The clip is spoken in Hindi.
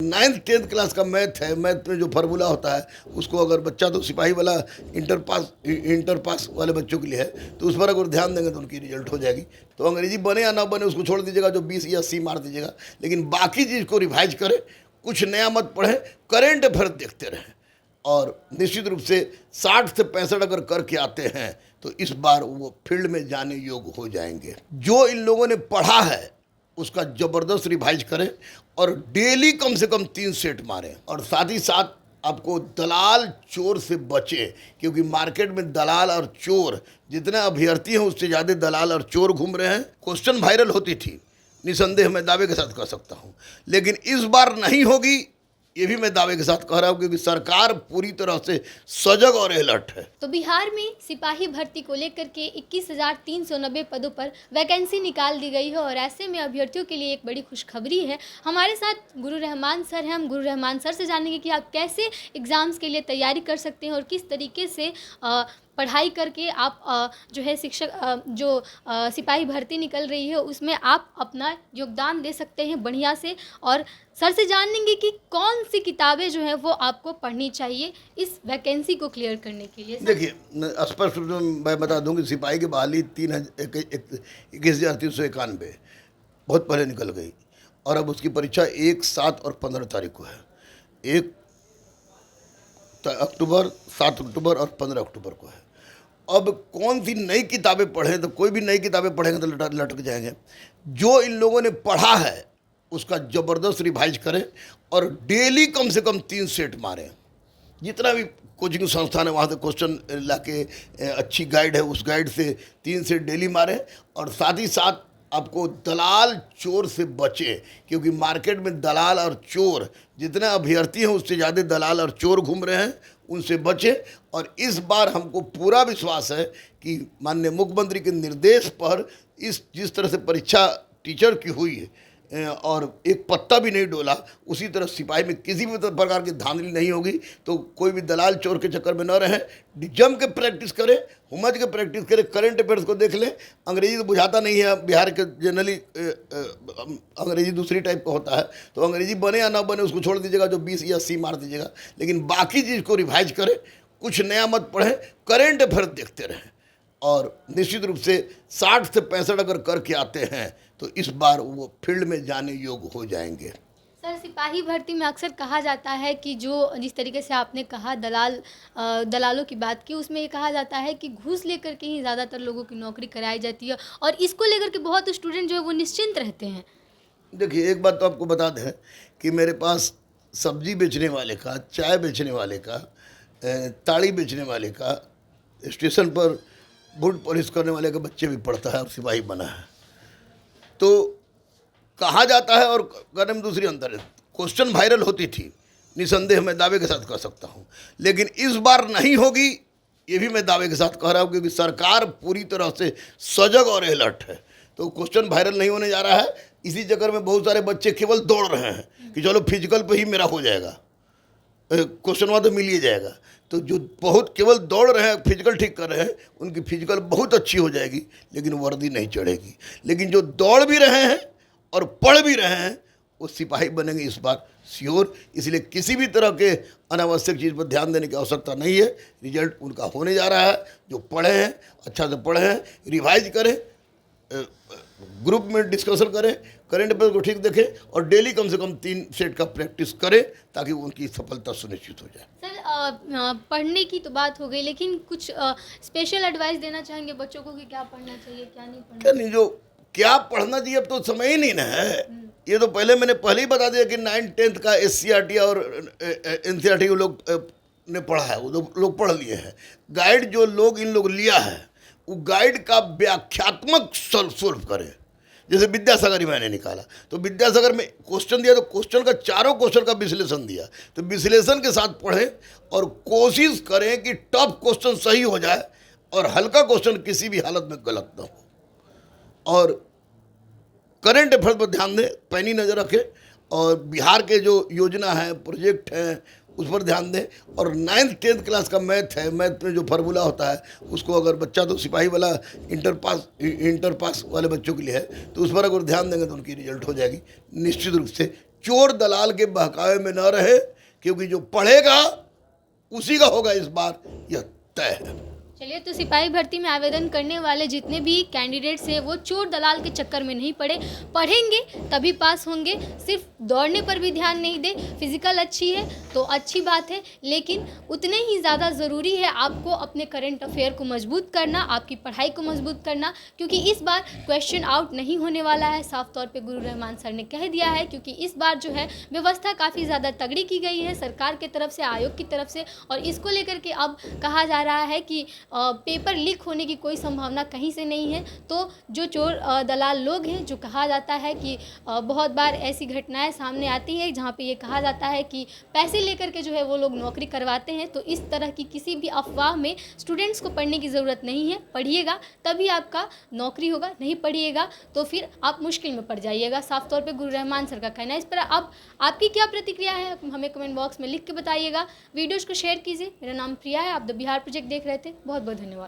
नाइन्थ टेंथ क्लास का मैथ है, मैथ में जो फार्मूला होता है उसको अगर बच्चा तो सिपाही वाला इंटर पास वाले बच्चों के लिए है, तो उस पर अगर ध्यान देंगे तो उनकी रिजल्ट हो जाएगी। तो अंग्रेजी बने या ना बने उसको छोड़ दीजिएगा, जो 20 या 80 मार दीजिएगा, लेकिन बाकी चीज़ को रिवाइज करें, कुछ नया मत पढ़ें, करेंट अफेयर देखते रहें। और निश्चित रूप से 60 से 65 अगर करके आते हैं तो इस बार वो फील्ड में जाने योग्य हो जाएंगे। जो इन लोगों ने पढ़ा है उसका ज़बरदस्त रिवाइज करें और डेली कम से कम 3 सेट मारें। और साथ ही साथ आपको दलाल चोर से बचें, क्योंकि मार्केट में दलाल और चोर जितने अभ्यर्थी हैं उससे ज़्यादा दलाल और चोर घूम रहे हैं। क्वेश्चन वायरल होती थी, निसंदेह मैं दावे के साथ कह सकता हूँ, लेकिन इस बार नहीं होगी, ये भी मैं दावे के साथ कह रहा हूँ, क्योंकि सरकार पूरी तरह से सजग और अलर्ट है। तो बिहार में सिपाही भर्ती को लेकर के 21,390 पदों पर वैकेंसी निकाल दी गई है और ऐसे में अभ्यर्थियों के लिए एक बड़ी खुशखबरी है। हमारे साथ गुरु रहमान सर हैं, हम गुरु रहमान सर से जानेंगे कि आप कैसे एग्ज़ाम्स के लिए तैयारी कर सकते हैं और किस तरीके से पढ़ाई करके आप जो है शिक्षक सिपाही भर्ती निकल रही है उसमें आप अपना योगदान दे सकते हैं बढ़िया से। और सर से जानेंगे कि कौन सी किताबें जो हैं वो आपको पढ़नी चाहिए इस वैकेंसी को क्लियर करने के लिए। देखिए, स्पष्ट रूप से मैं बता दूं कि सिपाही की बहाली 21,391 बहुत पहले निकल गई और अब उसकी परीक्षा 1, 7 और 15 तारीख को है। 1 अक्टूबर, 7 अक्टूबर और 15 अक्टूबर को है। अब कौन सी नई किताबें पढ़ें, तो कोई भी नई किताबें पढ़ेंगे तो लटक जाएंगे। जो इन लोगों ने पढ़ा है उसका ज़बरदस्त रिवाइज करें और डेली कम से कम 3 सेट मारें। जितना भी कोचिंग संस्थान है वहाँ से क्वेश्चन ला के अच्छी गाइड है, उस गाइड से 3 सेट डेली मारें। और साथ ही साथ आपको दलाल चोर से बचें, क्योंकि मार्केट में दलाल और चोर जितने अभ्यर्थी हैं उससे ज़्यादा दलाल और चोर घूम रहे हैं, उनसे बचें। और इस बार हमको पूरा विश्वास है कि माननीय मुख्यमंत्री के निर्देश पर जिस तरह से परीक्षा टीचर की हुई है और एक पत्ता भी नहीं डोला, उसी तरह सिपाही में किसी भी प्रकार की धांधली नहीं होगी। तो कोई भी दलाल चोर के चक्कर में न रहें, जम के प्रैक्टिस करें, हुमज के प्रैक्टिस करें, करंट अफेयर्स को देख लें। अंग्रेजी तो बुझाता नहीं है, बिहार के जनरली अंग्रेजी दूसरी टाइप का होता है, तो अंग्रेजी बने या ना बने उसको छोड़ दीजिएगा, जो 20 या 80 मार दीजिएगा, लेकिन बाकी चीज़ को रिवाइज करें, कुछ नया मत पढ़ें, करंट अफेयर देखते रहें। और निश्चित रूप से 60 से 65 अगर करके आते हैं तो इस बार वो फील्ड में जाने योग्य हो जाएंगे। सर, सिपाही भर्ती में अक्सर कहा जाता है कि जो जिस तरीके से आपने कहा दलालों की बात की, उसमें ये कहा जाता है कि घूस लेकर के ही ज़्यादातर लोगों की नौकरी कराई जाती है और इसको लेकर के बहुत स्टूडेंट जो है वो निश्चिंत रहते हैं। देखिए, एक बात तो आपको बता दें कि मेरे पास सब्जी बेचने वाले का, चाय बेचने वाले का, ताड़ी बेचने वाले का, स्टेशन पर बूट पॉलिश करने वाले का बच्चे भी पढ़ता है और सिपाही बना है। तो कहा जाता है और करने में दूसरी अंतर है। क्वेश्चन वायरल होती थी, निसंदेह मैं दावे के साथ कह सकता हूँ, लेकिन इस बार नहीं होगी, ये भी मैं दावे के साथ कह रहा हूँ, क्योंकि सरकार पूरी तरह से सजग और अलर्ट है। तो क्वेश्चन वायरल नहीं होने जा रहा है, इसी चक्कर में बहुत सारे बच्चे केवल दौड़ रहे हैं कि चलो फिजिकल पे ही मेरा हो जाएगा, क्वेश्चन वहाँ तो मिल ही जाएगा। तो जो बहुत केवल दौड़ रहे हैं, फिजिकल ठीक कर रहे हैं, उनकी फिजिकल बहुत अच्छी हो जाएगी, लेकिन वर्दी नहीं चढ़ेगी। लेकिन जो दौड़ भी रहे हैं और पढ़ भी रहे हैं वो सिपाही बनेंगे इस बार श्योर। इसलिए किसी भी तरह के अनावश्यक चीज़ पर ध्यान देने की आवश्यकता नहीं है। रिजल्ट उनका होने जा रहा है। जो पढ़े हैं अच्छा से पढ़े हैं, रिवाइज करें, ग्रुप में डिस्कशन करें, करंट अफेयर को ठीक देखें और डेली कम से कम 3 सेट का प्रैक्टिस करें ताकि उनकी सफलता सुनिश्चित हो जाए। सर, पढ़ने की तो बात हो गई, लेकिन कुछ स्पेशल एडवाइस देना चाहेंगे बच्चों को कि क्या पढ़ना चाहिए, क्या नहीं पढ़ना क्या नहीं, जो क्या पढ़ना चाहिए अब तो समय ही नहीं ना है। ये तो मैंने पहले ही बता दिया कि 9th 10th का SCRT और NCERT के लोग ने पढ़ा है, वो लोग पढ़ लिए हैं। गाइड जो लोग इन लोग लिया है वो गाइड का व्याख्यात्मक सॉल्व करें। जैसे विद्यासागर ही मैंने निकाला, तो विद्यासागर में क्वेश्चन दिया तो क्वेश्चन का चारों क्वेश्चन का विश्लेषण दिया, तो विश्लेषण के साथ पढ़ें और कोशिश करें कि टफ क्वेश्चन सही हो जाए और हल्का क्वेश्चन किसी भी हालत में गलत ना हो। और करंट अफेयर पर ध्यान दें, पैनी नज़र रखें और बिहार के जो योजना है, प्रोजेक्ट हैं, उस पर ध्यान दें। और 9th 10th क्लास का मैथ है, मैथ में जो फार्मूला होता है उसको अगर बच्चा तो सिपाही वाला इंटर पास वाले बच्चों के लिए है, तो उस पर अगर ध्यान देंगे तो उनकी रिजल्ट हो जाएगी। निश्चित रूप से चोर दलाल के बहकावे में न रहे, क्योंकि जो पढ़ेगा उसी का होगा इस बार, यह तय है। चलिए, तो सिपाही भर्ती में आवेदन करने वाले जितने भी कैंडिडेट्स हैं वो चोर दलाल के चक्कर में नहीं पड़े, पढ़ेंगे तभी पास होंगे। सिर्फ दौड़ने पर भी ध्यान नहीं दे, फिजिकल अच्छी है तो अच्छी बात है, लेकिन उतने ही ज़्यादा ज़रूरी है आपको अपने करंट अफेयर को मजबूत करना, आपकी पढ़ाई को मजबूत करना, क्योंकि इस बार क्वेश्चन आउट नहीं होने वाला है, साफ तौर पर गुरु रहमान सर ने कह दिया है। क्योंकि इस बार जो है व्यवस्था काफ़ी ज़्यादा तगड़ी की गई है सरकार की तरफ से, आयोग की तरफ से, और इसको लेकर के अब कहा जा रहा है कि पेपर लीक होने की कोई संभावना कहीं से नहीं है। तो जो चोर दलाल लोग हैं, जो कहा जाता है कि बहुत बार ऐसी घटनाएं सामने आती है जहां पे ये कहा जाता है कि पैसे लेकर के जो है वो लोग नौकरी करवाते हैं, तो इस तरह की किसी भी अफवाह में स्टूडेंट्स को पढ़ने की ज़रूरत नहीं है। पढ़िएगा तभी आपका नौकरी होगा, नहीं पढ़िएगा तो फिर आप मुश्किल में पड़ जाइएगा। साफ तौर पर गुरु रहमान सर का कहना है। इस पर अब आपकी क्या प्रतिक्रिया है हमें कमेंट बॉक्स में लिख के बताइएगा। वीडियोज़ को शेयर कीजिए। मेरा नाम प्रिया है, आप द बिहार प्रोजेक्ट देख रहे थे। बहुत बहुत धन्यवाद।